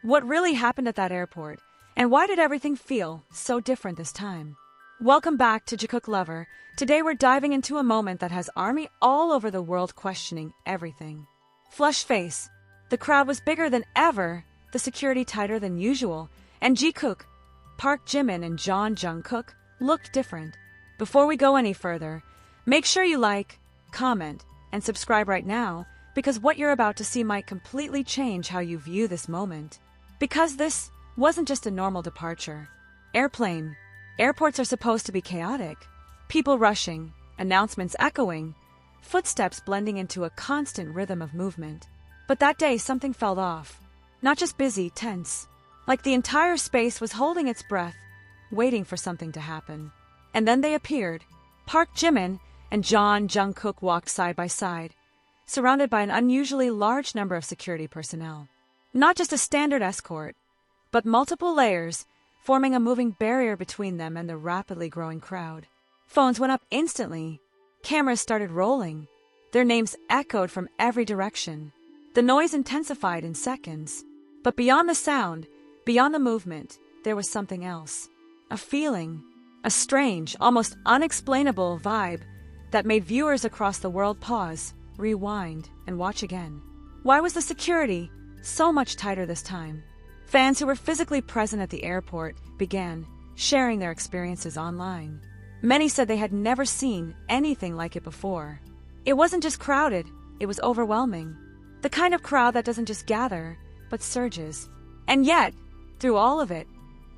What really happened at that airport? And why did everything feel so different this time? Welcome back to JiKook Lover. Today we're diving into a moment that has ARMY all over the world questioning everything. Flushed face. The crowd was bigger than ever, the security tighter than usual, and JiKook, Park Jimin and jungkook looked different. Before we go any further, make sure you like, comment, and subscribe right now, because what you're about to see might completely change how you view this moment. Because this wasn't just a normal departure. Airplane. Airports are supposed to be chaotic. People rushing, announcements echoing, footsteps blending into a constant rhythm of movement. But that day something fell off. Not just busy, tense. Like the entire space was holding its breath, waiting for something to happen. And then they appeared. Park Jimin and jungkook walked side by side, surrounded by an unusually large number of security personnel. Not just a standard escort, but multiple layers, forming a moving barrier between them and the rapidly growing crowd. Phones went up instantly. Cameras started rolling. Their names echoed from every direction. The noise intensified in seconds. But beyond the sound, beyond the movement, there was something else. A feeling, a strange, almost unexplainable vibe that made viewers across the world pause, rewind, and watch again. Why was the security so much tighter this time? Fans who were physically present at the airport began sharing their experiences online. Many said they had never seen anything like it before. It wasn't just crowded, it was overwhelming. The kind of crowd that doesn't just gather, but surges. And yet, through all of it,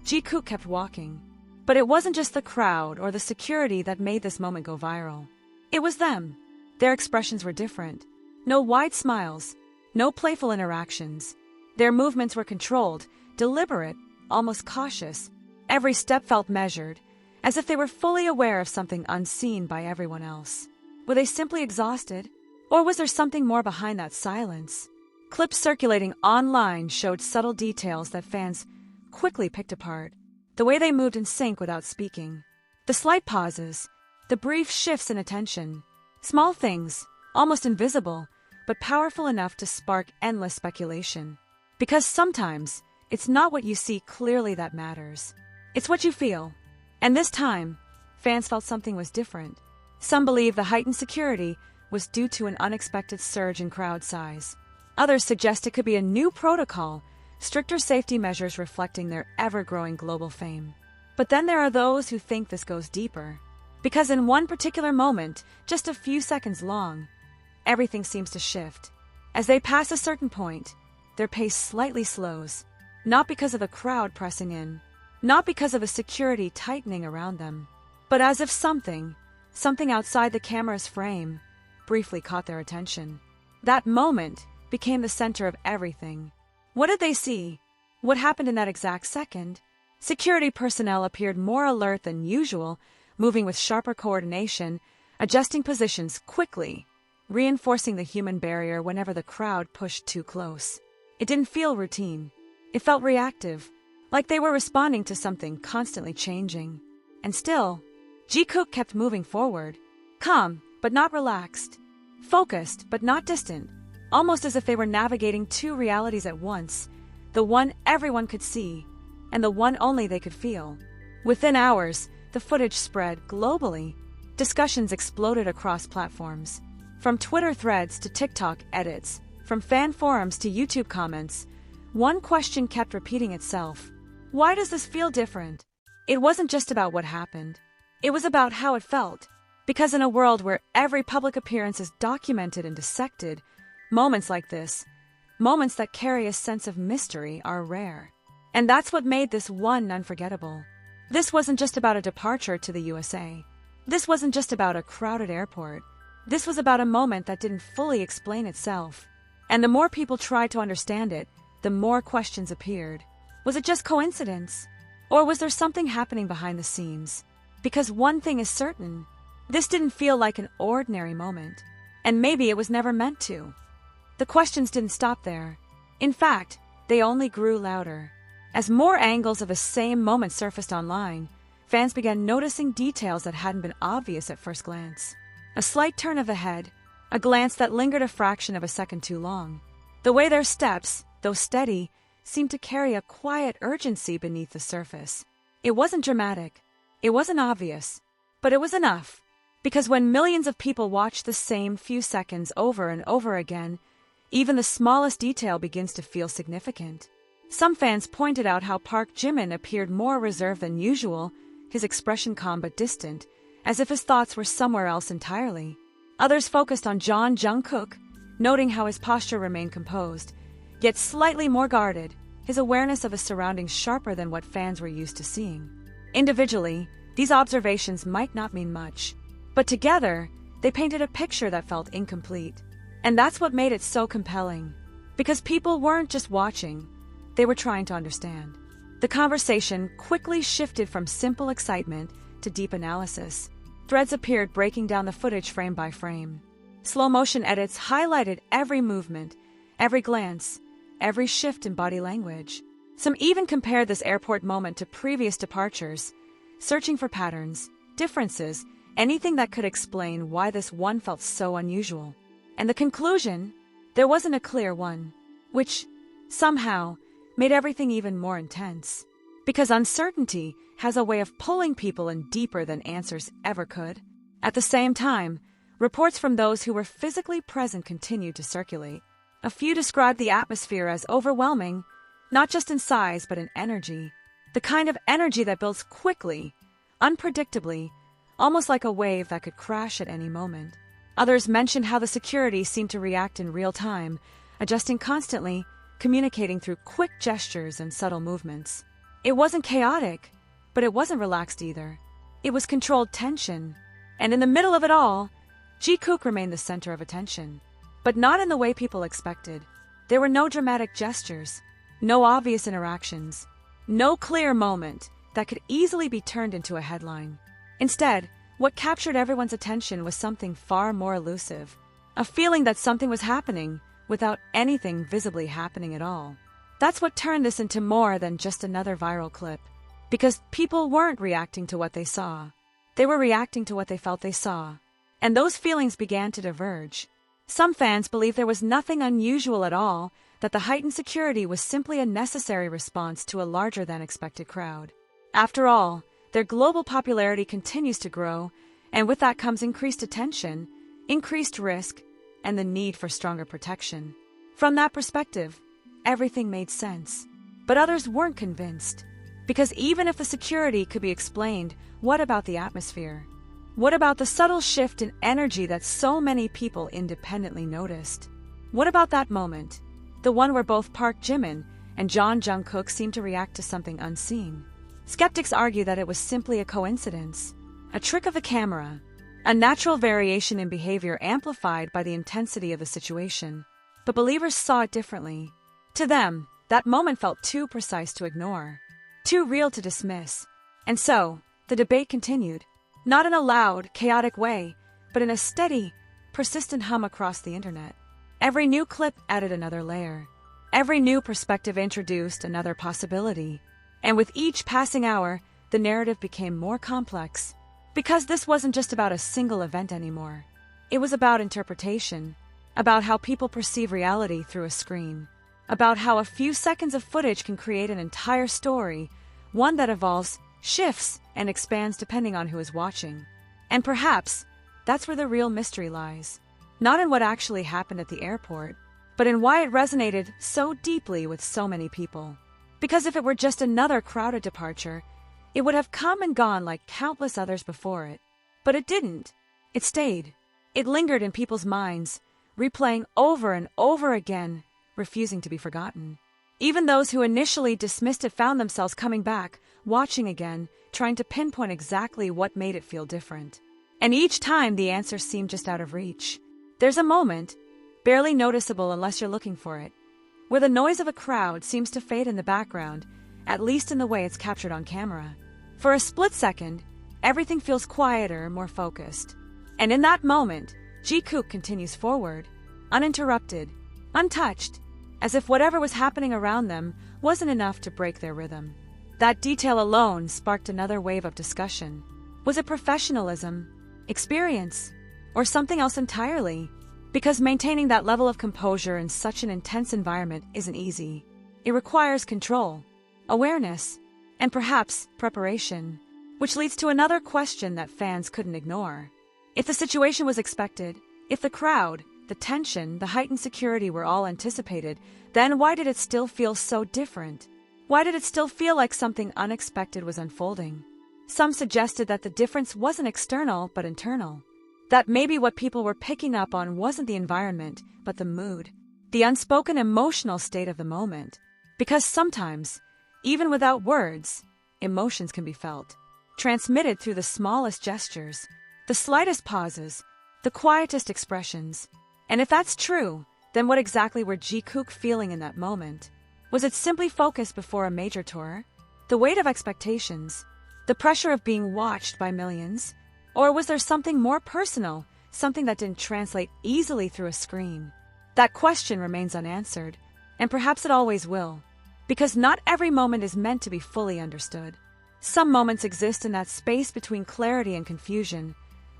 JiKook kept walking. But it wasn't just the crowd or the security that made this moment go viral. It was them. Their expressions were different. No wide smiles, no playful interactions. Their movements were controlled, deliberate, almost cautious. Every step felt measured, as if they were fully aware of something unseen by everyone else. Were they simply exhausted? Or was there something more behind that silence? Clips circulating online showed subtle details that fans quickly picked apart. The way they moved in sync without speaking. The slight pauses. The brief shifts in attention. Small things, almost invisible, but powerful enough to spark endless speculation. Because sometimes, it's not what you see clearly that matters. It's what you feel. And this time, fans felt something was different. Some believe the heightened security was due to an unexpected surge in crowd size. Others suggest it could be a new protocol, stricter safety measures reflecting their ever-growing global fame. But then there are those who think this goes deeper. Because in one particular moment, just a few seconds long, everything seems to shift. As they pass a certain point, their pace slightly slows. Not because of a crowd pressing in, not because of a security tightening around them, but as if something outside the camera's frame, briefly caught their attention. That moment became the center of everything. What did they see? What happened in that exact second? Security personnel appeared more alert than usual, moving with sharper coordination, adjusting positions quickly, reinforcing the human barrier whenever the crowd pushed too close. It didn't feel routine. It felt reactive, like they were responding to something constantly changing. And still, JiKook kept moving forward, calm but not relaxed, focused but not distant, almost as if they were navigating two realities at once, the one everyone could see, and the one only they could feel. Within hours, the footage spread globally. Discussions exploded across platforms. From Twitter threads to TikTok edits, from fan forums to YouTube comments, one question kept repeating itself. Why does this feel different? It wasn't just about what happened. It was about how it felt. Because in a world where every public appearance is documented and dissected, moments like this, moments that carry a sense of mystery, are rare. And that's what made this one unforgettable. This wasn't just about a departure to the USA. This wasn't just about a crowded airport. This was about a moment that didn't fully explain itself. And the more people tried to understand it, the more questions appeared. Was it just coincidence? Or was there something happening behind the scenes? Because one thing is certain. This didn't feel like an ordinary moment. And maybe it was never meant to. The questions didn't stop there. In fact, they only grew louder. As more angles of the same moment surfaced online, fans began noticing details that hadn't been obvious at first glance. A slight turn of the head, a glance that lingered a fraction of a second too long. The way their steps, though steady, seemed to carry a quiet urgency beneath the surface. It wasn't dramatic. It wasn't obvious. But it was enough. Because when millions of people watch the same few seconds over and over again, even the smallest detail begins to feel significant. Some fans pointed out how Park Jimin appeared more reserved than usual, his expression calm but distant, as if his thoughts were somewhere else entirely. Others focused on jungkook, noting how his posture remained composed, yet slightly more guarded, his awareness of his surroundings sharper than what fans were used to seeing. Individually, these observations might not mean much, but together, they painted a picture that felt incomplete. And that's what made it so compelling. Because people weren't just watching, they were trying to understand. The conversation quickly shifted from simple excitement to deep analysis. Threads appeared breaking down the footage frame by frame. Slow-motion edits highlighted every movement, every glance, every shift in body language. Some even compared this airport moment to previous departures, searching for patterns, differences, anything that could explain why this one felt so unusual. And the conclusion? There wasn't a clear one, which, somehow, made everything even more intense. Because uncertainty has a way of pulling people in deeper than answers ever could. At the same time, reports from those who were physically present continued to circulate. A few described the atmosphere as overwhelming, not just in size but in energy. The kind of energy that builds quickly, unpredictably, almost like a wave that could crash at any moment. Others mentioned how the security seemed to react in real time, adjusting constantly, communicating through quick gestures and subtle movements. It wasn't chaotic, but it wasn't relaxed either. It was controlled tension. And in the middle of it all, JiKook remained the center of attention. But not in the way people expected. There were no dramatic gestures, no obvious interactions, no clear moment that could easily be turned into a headline. Instead, what captured everyone's attention was something far more elusive. A feeling that something was happening without anything visibly happening at all. That's what turned this into more than just another viral clip. Because people weren't reacting to what they saw. They were reacting to what they felt they saw. And those feelings began to diverge. Some fans believed there was nothing unusual at all, that the heightened security was simply a necessary response to a larger-than-expected crowd. After all, their global popularity continues to grow, and with that comes increased attention, increased risk, and the need for stronger protection. From that perspective, everything made sense. But others weren't convinced. Because even if the security could be explained, what about the atmosphere? What about the subtle shift in energy that so many people independently noticed? What about that moment? The one where both Park Jimin and Jungkook seemed to react to something unseen. Skeptics argue that it was simply a coincidence, a trick of the camera, a natural variation in behavior amplified by the intensity of the situation. But believers saw it differently. To them, that moment felt too precise to ignore, too real to dismiss. And so, the debate continued, not in a loud, chaotic way, but in a steady, persistent hum across the internet. Every new clip added another layer. Every new perspective introduced another possibility. And with each passing hour, the narrative became more complex. Because this wasn't just about a single event anymore. It was about interpretation, about how people perceive reality through a screen, about how a few seconds of footage can create an entire story, one that evolves, shifts, and expands depending on who is watching. And perhaps, that's where the real mystery lies. Not in what actually happened at the airport, but in why it resonated so deeply with so many people. Because if it were just another crowded departure, it would have come and gone like countless others before it. But it didn't. It stayed. It lingered in people's minds, replaying over and over again, refusing to be forgotten. Even those who initially dismissed it found themselves coming back, watching again, trying to pinpoint exactly what made it feel different. And each time the answer seemed just out of reach. There's a moment, barely noticeable unless you're looking for it, where the noise of a crowd seems to fade in the background, at least in the way it's captured on camera. For a split second, everything feels quieter, more focused. And in that moment, JiKook continues forward, uninterrupted, untouched, as if whatever was happening around them wasn't enough to break their rhythm. That detail alone sparked another wave of discussion. Was it professionalism, experience, or something else entirely? Because maintaining that level of composure in such an intense environment isn't easy. It requires control, awareness, and perhaps preparation, which leads to another question that fans couldn't ignore. If the situation was expected, if the crowd, the tension, the heightened security were all anticipated, then why did it still feel so different? Why did it still feel like something unexpected was unfolding? Some suggested that the difference wasn't external but internal. That maybe what people were picking up on wasn't the environment, but the mood, the unspoken emotional state of the moment. Because sometimes, even without words, emotions can be felt, transmitted through the smallest gestures, the slightest pauses, the quietest expressions. And if that's true, then what exactly were JiKook feeling in that moment? Was it simply focus before a major tour? The weight of expectations? The pressure of being watched by millions? Or was there something more personal, something that didn't translate easily through a screen? That question remains unanswered, and perhaps it always will, because not every moment is meant to be fully understood. Some moments exist in that space between clarity and confusion,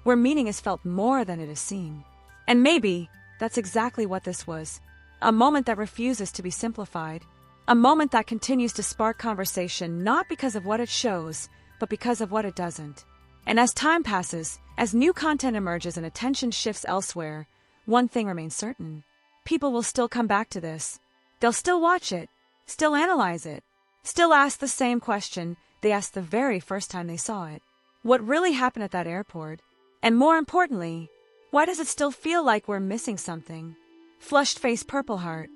where meaning is felt more than it is seen. And maybe that's exactly what this was. A moment that refuses to be simplified. A moment that continues to spark conversation not because of what it shows, but because of what it doesn't. And as time passes, as new content emerges and attention shifts elsewhere, one thing remains certain. People will still come back to this. They'll still watch it, still analyze it, still ask the same question they asked the very first time they saw it. What really happened at that airport? And more importantly, why does it still feel like we're missing something? Flushed face Purple Heart.